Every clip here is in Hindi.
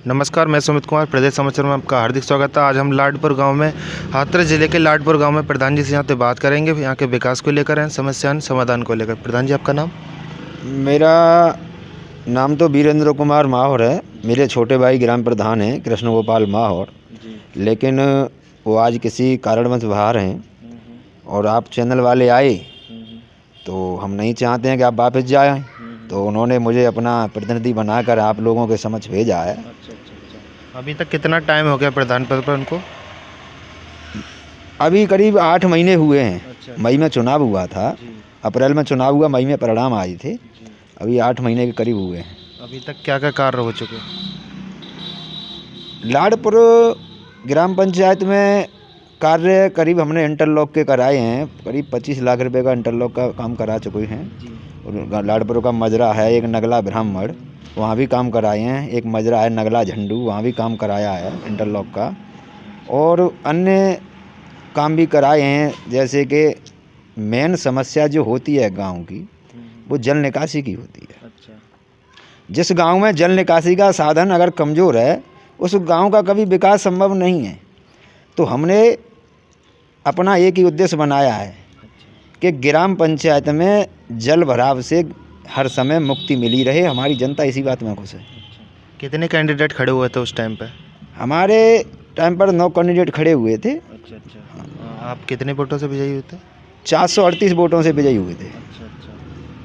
नमस्कार, मैं सुमित कुमार, प्रदेश समाचार में आपका हार्दिक स्वागत है। आज हम लाडपुर गांव में, हाथरस जिले के लाडपुर गांव में प्रधान जी से यहाँ पे बात करेंगे, यहाँ के विकास को लेकर हैं, समस्याओं समाधान को लेकर। प्रधान जी, आपका नाम? मेरा नाम तो वीरेंद्र कुमार माहौर है। मेरे छोटे भाई ग्राम प्रधान हैं कृष्ण गोपाल माहौर, लेकिन वो आज किसी कारणवश बाहर हैं और आप चैनल वाले आए तो हम नहीं चाहते हैं कि आप वापस जाएं, तो उन्होंने मुझे अपना प्रतिनिधि बनाकर आप लोगों के समक्ष भेजा है। अच्छा। अभी तक कितना टाइम हो गया प्रधान पद पर उनको? अभी करीब 8 महीने हुए हैं। अच्छा। मई में चुनाव हुआ था, अप्रैल में चुनाव हुआ, मई में परिणाम आए थे। अभी 8 महीने के करीब हुए हैं। अभी तक क्या क्या कार्य हो चुके? लाडपुर ग्राम पंचायत में कार्य करीब हमने इंटरलॉक के कराए हैं। करीब 25 लाख रुपए का इंटरलॉक का काम करा चुके हैं। और लाडपुर का मजरा है एक नगला ब्राह्मण, वहाँ भी काम कराए हैं। एक मजरा है नगला झंडू, वहाँ भी काम कराया है इंटरलॉक का। और अन्य काम भी कराए हैं, जैसे कि मेन समस्या जो होती है गांव की, वो जल निकासी की होती है। अच्छा। जिस गांव में जल निकासी का साधन अगर कमज़ोर है, उस गांव का कभी विकास संभव नहीं है। तो हमने अपना एक ही उद्देश्य बनाया है कि ग्राम पंचायत में जल भराव से हर समय मुक्ति मिली रहे। हमारी जनता इसी बात में खुश है। कितने कैंडिडेट खड़े हुए थे उस टाइम पे? हमारे टाइम पर 9 कैंडिडेट खड़े हुए थे। अच्छा। आप कितने वोटों से विजयी हुए थे? 438 वोटों से विजयी हुए थे। अच्छा।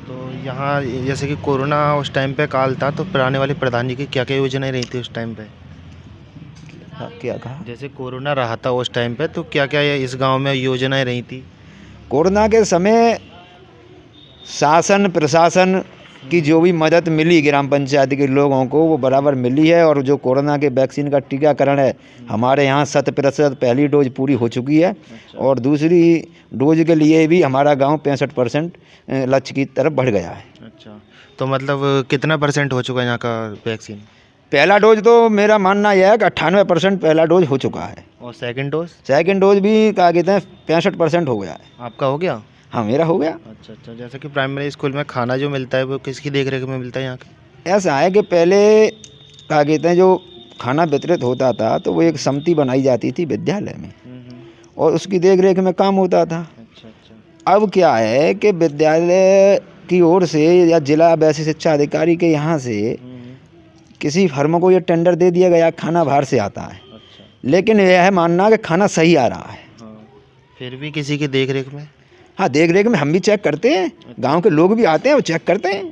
तो यहाँ जैसे कि कोरोना उस टाइम पे काल था, तो पुराने वाले प्रधान जी की क्या क्या योजनाएं रही थी उस टाइम पे? क्या कहा? जैसे कोरोना रहा था उस टाइम पे, तो क्या क्या इस गांव में योजनाएं रही थी? कोरोना के समय शासन प्रशासन की जो भी मदद मिली ग्राम पंचायत के लोगों को, वो बराबर मिली है। और जो कोरोना के वैक्सीन का टीकाकरण है, हमारे यहाँ 100% पहली डोज पूरी हो चुकी है। और दूसरी डोज के लिए भी हमारा गांव 65% लक्ष्य की तरफ बढ़ गया है। अच्छा, तो मतलब कितना % हो चुका है यहाँ का वैक्सीन? पहला डोज तो मेरा मानना यह है कि 98% पहला डोज हो चुका है। और सेकंड डोज? सेकंड डोज भी क्या कहते हैं 65% हो गया है। आपका हो गया? हाँ, मेरा हो गया। अच्छा। जैसे कि प्राइमरी स्कूल में खाना जो मिलता है, वो किसकी देखरेख में मिलता है यहाँ का? ऐसा है कि पहले क्या कहते हैं जो खाना वितरित होता था, तो वो एक समिति बनाई जाती थी विद्यालय में, और उसकी देख रेख में काम होता था। अच्छा। अब क्या है कि विद्यालय की ओर से या जिला वैसे शिक्षा अधिकारी के यहाँ से किसी फर्म को ये टेंडर दे दिया गया, खाना बाहर से आता है। अच्छा। लेकिन यह है मानना कि खाना सही आ रहा है। हाँ। फिर भी किसी की देख रेख में? हाँ, देख रेख में हम भी चेक करते हैं। गांव के लोग भी आते हैं, वो चेक करते हैं।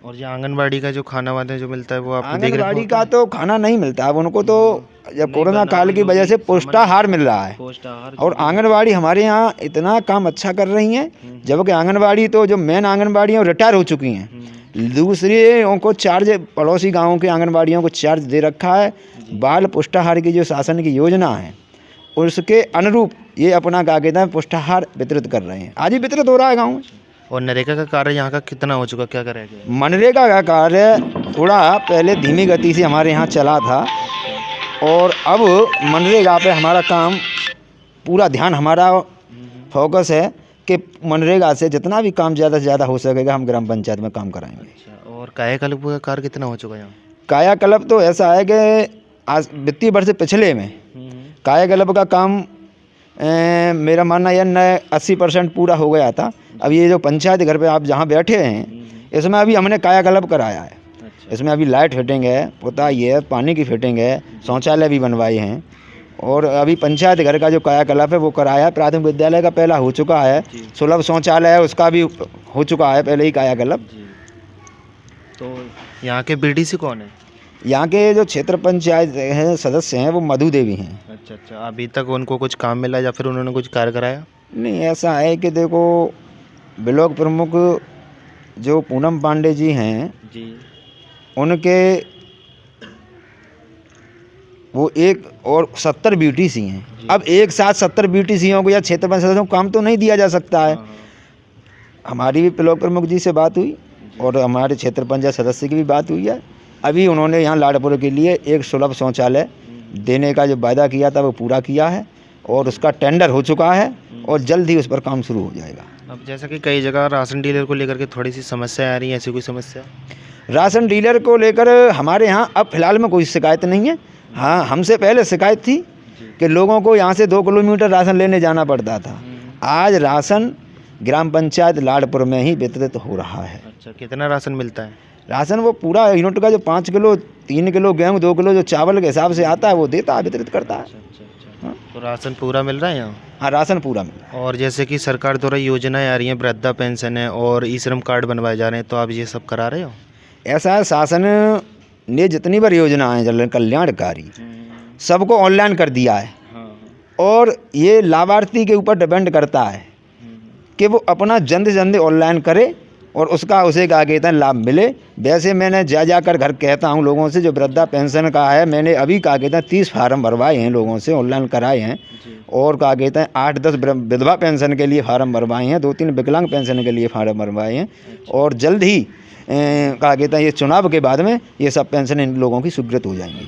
और ये आंगनबाड़ी का जो खाना वाना जो मिलता है, वो आपको देख रेख में आंगनबाड़ी का तो खाना नहीं मिलता अब उनको, तो जब कोरोना काल की वजह से पोषाहार मिल रहा है। और आंगनबाड़ी हमारे यहाँ इतना काम अच्छा कर रही हैं, जबकि आंगनबाड़ी तो जो मेन आंगनबाड़ी हैं रिटायर हो चुकी हैं। दूसरी उनको चार्ज, पड़ोसी गाँवों की आंगनबाड़ियों को चार्ज दे रखा है। बाल पुष्टाहार की जो शासन की योजना है, उसके अनुरूप ये अपना क्या कहते हैं पुष्टाहार वितरित कर रहे हैं। आज ही वितरित हो रहा है गाँव में। और नरेगा का कार्य यहाँ का कितना हो चुका, क्या करेगा? मनरेगा का कार्य थोड़ा पहले धीमी गति से हमारे यहाँ चला था, और अब मनरेगा पे हमारा काम पूरा ध्यान, हमारा फोकस है कि मनरेगा से जितना भी काम ज़्यादा से ज़्यादा हो सकेगा हम ग्राम पंचायत में काम कराएंगे। अच्छा। और कायाकल्प का कार्य कितना हो चुका है यहाँ? कायाकल्प तो ऐसा है कि आज वित्तीय वर्ष पिछले में कायाकल्प का काम मेरा मानना यह 80% पूरा हो गया था। अब ये जो पंचायत घर पे आप जहाँ बैठे हैं, इसमें अभी हमने कायाकल्प कराया है। इसमें अभी लाइट फिटिंग है, पुताई है, पानी की फिटिंग है, शौचालय भी बनवाए हैं। और अभी पंचायत घर का जो कायाकल्प है वो कराया है। प्राथमिक विद्यालय का पहला हो चुका है, सुलभ शौचालय है उसका भी हो चुका है पहले ही कायाकल्प। तो यहाँ के बीडीसी कौन है? यहाँ के जो क्षेत्र पंचायत हैं सदस्य हैं वो मधु देवी हैं। अच्छा। अभी तक उनको कुछ काम मिला या फिर उन्होंने कुछ कार्य कराया? नहीं, ऐसा है कि देखो ब्लॉक प्रमुख जो पूनम पांडे जी हैं जी, उनके वो एक और 70 बीटीसी हैं। अब एक साथ 70 बीटीसीओं को या क्षेत्र पंचायत सदस्यों को काम तो नहीं दिया जा सकता है। हमारी भी ब्लॉक प्रमुख जी से बात हुई और हमारे क्षेत्र पंचायत सदस्य की भी बात हुई है। अभी उन्होंने यहाँ लाडपुर के लिए एक सुलभ शौचालय देने का जो वायदा किया था वो पूरा किया है, और उसका टेंडर हो चुका है, और जल्द ही उस पर काम शुरू हो जाएगा। अब जैसा कि कई जगह राशन डीलर को लेकर के थोड़ी सी समस्या आ रही है, ऐसी कोई समस्या? राशन डीलर को लेकर हमारे यहाँ अब फिलहाल में कोई शिकायत नहीं है। हाँ, हमसे पहले शिकायत थी कि लोगों को यहाँ से 2 किलोमीटर राशन लेने जाना पड़ता था। आज राशन ग्राम पंचायत लाडपुर में ही वितरित हो रहा है। अच्छा, कितना राशन मिलता है? राशन वो पूरा यूनिट का जो 5 किलो 3 किलो गेहूँ 2 किलो जो चावल के हिसाब से आता है वो देता है, वितरित करता है। हाँ? तो राशन पूरा मिल रहा है यहाँ? हाँ, राशन पूरा मिल रहा है। और जैसे कि सरकार द्वारा योजनाएं आ रही हैं, वृद्धा पेंशन है और ई श्रम कार्ड बनवाए जा रहे हैं, तो आप ये सब करा रहे हो? ऐसा है, शासन ने जितनी बार योजनाएं जन कल्याणकारी सबको ऑनलाइन कर दिया है। और ये लाभार्थी के ऊपर डिपेंड करता है कि वो अपना जल्द से जल्द ऑनलाइन करे और उसका उसे क्या कहते हैं लाभ मिले। वैसे मैंने जाकर घर कहता हूँ लोगों से, जो वृद्धा पेंशन का है मैंने अभी क्या कहते हैं 30 फार्म भरवाए हैं, लोगों से ऑनलाइन कराए हैं। और क्या कहते हैं 8-10 विधवा पेंशन के लिए फार्म भरवाए हैं, 2-3 विकलांग पेंशन के लिए फार्म भरवाए हैं। और जल्द ही क्या कहते हैं ये चुनाव के बाद में ये सब पेंशन इन लोगों की स्वीकृत हो जाएंगी।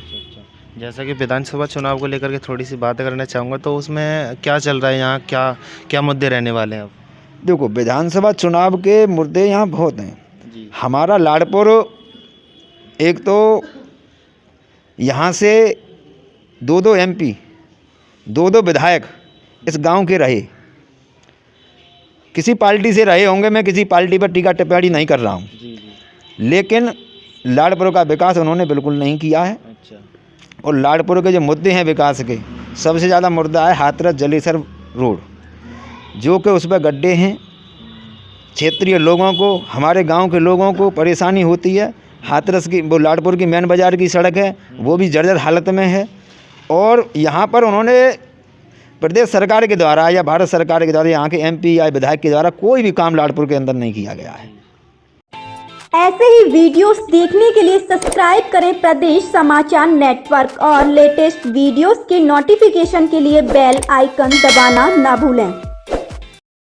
जैसा कि विधानसभा चुनाव को लेकर के थोड़ी सी बातें करना चाहूँगा, तो उसमें क्या चल रहा है यहाँ, क्या क्या मुद्दे रहने वाले हैं अब? देखो, विधानसभा चुनाव के मुद्दे यहाँ बहुत हैं। हमारा लाडपुर एक तो यहाँ से 2-2 MP 2-2 विधायक इस गांव के रहे, किसी पार्टी से रहे होंगे, मैं किसी पार्टी पर टीका टिप्पणी नहीं कर रहा हूँ, लेकिन लाडपुर का विकास उन्होंने बिल्कुल नहीं किया है। और लाडपुर के जो मुद्दे हैं विकास के, सबसे ज़्यादा मुद्दा है हाथरस जलेसर रोड, जो कि उस पर गड्ढे हैं। क्षेत्रीय लोगों को, हमारे गांव के लोगों को परेशानी होती है। हाथरस की वो लाडपुर की मेन बाज़ार की सड़क है, वो भी जर्जर हालत में है। और यहाँ पर उन्होंने प्रदेश सरकार के द्वारा या भारत सरकार के द्वारा, यहाँ के MP या विधायक के द्वारा कोई भी काम लाडपुर के अंदर नहीं किया गया है। ऐसे ही वीडियोस देखने के लिए सब्सक्राइब करें प्रदेश समाचार नेटवर्क और लेटेस्ट वीडियोस के नोटिफिकेशन के लिए बेल आइकन दबाना ना भूलें।